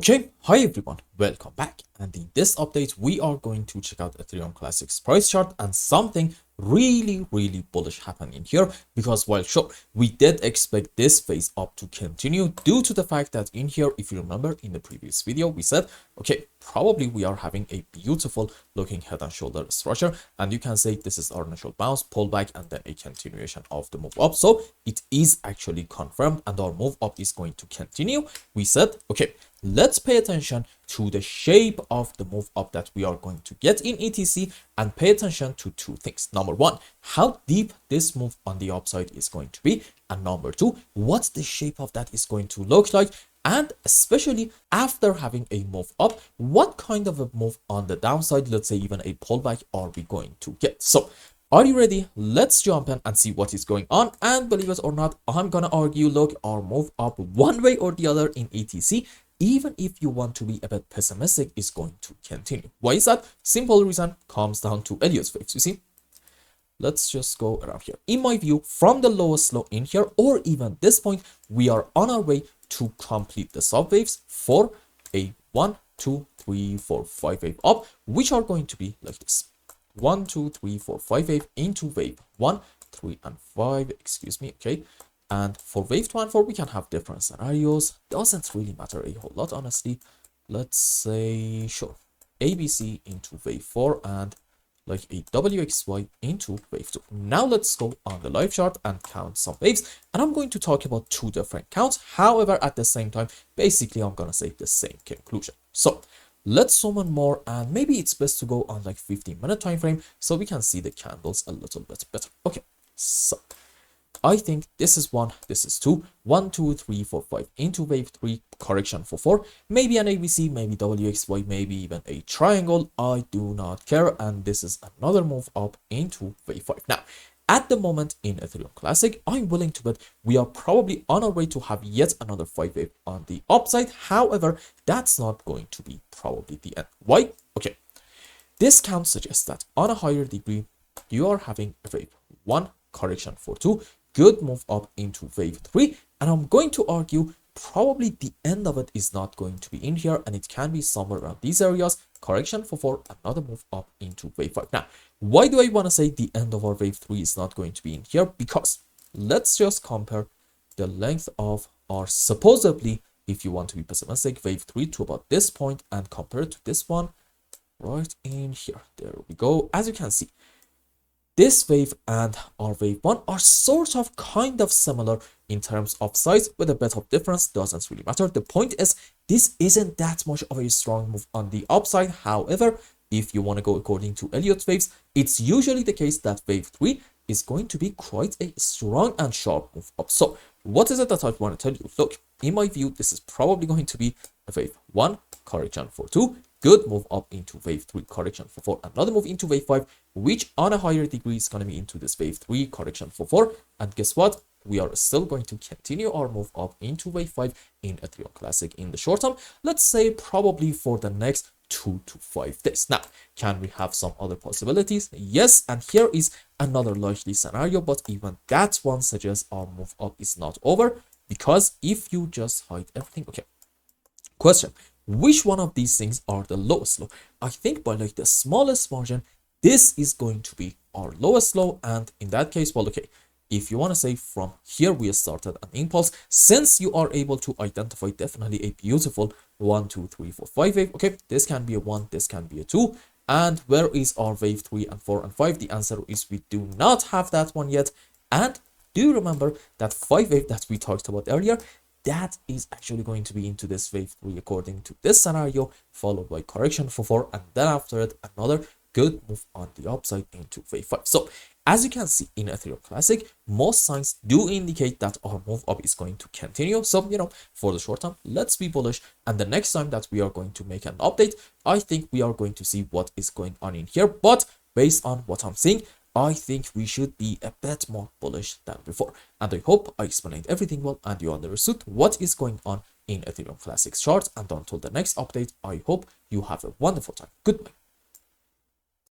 Okay, hi everyone, welcome back. And in this update, we are going to check out Ethereum Classic's price chart and something really bullish happening here, because while sure, we did expect this phase up to continue due to the fact that in here, if you remember in the previous video, we said, okay, probably we are having a beautiful looking head and shoulder structure, and you can say this is our initial bounce, pullback, and then a continuation of the move up. So it is actually confirmed and our move up is going to continue. We said, okay, let's pay attention to the shape of the move up that we are going to get in ETC and pay attention to two things. Number one, how deep this move on the upside is going to be. And number two, what the shape of that is going to look like. And especially after having a move up, what kind of a move on the downside, let's say even a pullback, are we going to get? So are you ready? Let's jump in and see what is going on. And believe it or not, I'm gonna argue, look, our move up one way or the other in ETC, even if you want to be a bit pessimistic, is going to continue. Why is that? Simple reason comes down to Elliott waves. You see, let's just go around here. In my view, from the lowest low in here, or even this point, we are on our way to complete the sub waves for a 1, 2, 3, 4, 5 wave up, which are going to be like this: 1, 2, 3, 4, 5 wave into wave 1, 3, and 5. Excuse me. Okay. And for wave 2 and 4, we can have different scenarios. Doesn't really matter a whole lot, honestly. Let's say, sure, ABC into wave 4 and like a WXY into wave 2. Now let's go on the live chart and count some waves. And I'm going to talk about two different counts. However, at the same time, basically, I'm going to say the same conclusion. So let's zoom in more, and maybe it's best to go on like 15-minute time frame so we can see the candles a little bit better. Okay, so I think this is 1, this is 2, 1, 2, 3, 4, 5 into wave 3, correction for 4, maybe an ABC, maybe WXY, maybe even a triangle. I do not care. And this is another move up into wave 5. Now, at the moment in Ethereum Classic, I'm willing to bet we are probably on our way to have yet another 5 wave on the upside. However, that's not going to be probably the end. Why? Okay, this count suggests that on a higher degree, you are having a wave 1, correction for 2, good move up into wave 3, and I'm going to argue probably the end of it is not going to be in here, and it can be somewhere around these areas. Correction for 4, another move up into wave 5. Now, why do I want to say the end of our wave 3 is not going to be in here? Because let's just compare the length of our supposedly, if you want to be pessimistic, wave 3 to about this point and compare it to this one right in here. There we go. As you can see, this wave and our wave 1 are sort of kind of similar in terms of size, with a bit of difference. Doesn't really matter. The point is, this isn't that much of a strong move on the upside. However, if you want to go according to Elliott waves, it's usually the case that wave 3 is going to be quite a strong and sharp move up. So what is it that I want to tell you? Look, in my view, this is probably going to be a wave 1, correction for 2, good move up into wave 3, correction for 4, another move into wave 5, which on a higher degree is going to be into this wave 3, correction for 4. And guess what? We are still going to continue our move up into wave 5 in Ethereum Classic in the short term. Let's say probably for the next 2 to 5 days. Now, can we have some other possibilities? Yes, and here is another likely scenario, but even that one suggests our move up is not over, because if you just hide everything, okay. Question: which one of these things are the lowest low? I think by like the smallest margin, this is going to be our lowest low. And in that case, well, okay, if you want to say from here we started an impulse, since you are able to identify definitely a beautiful 1, 2, 3, 4, 5 wave. Okay, this can be a 1, this can be a 2. And where is our wave 3 and 4 and 5? The answer is we do not have that one yet. And do you remember that 5 wave that we talked about earlier? That is actually going to be into this wave 3 according to this scenario, followed by correction for 4, and then after it, another good move on the upside into wave 5. So as you can see in Ethereum Classic, most signs do indicate that our move up is going to continue. So, you know, for the short term, let's be bullish. And the next time that we are going to make an update, I think we are going to see what is going on in here. But based on what I'm seeing, I think we should be a bit more bullish than before. And I hope I explained everything well and you understood what is going on in Ethereum Classic's chart. And until the next update, I hope you have a wonderful time. Goodbye.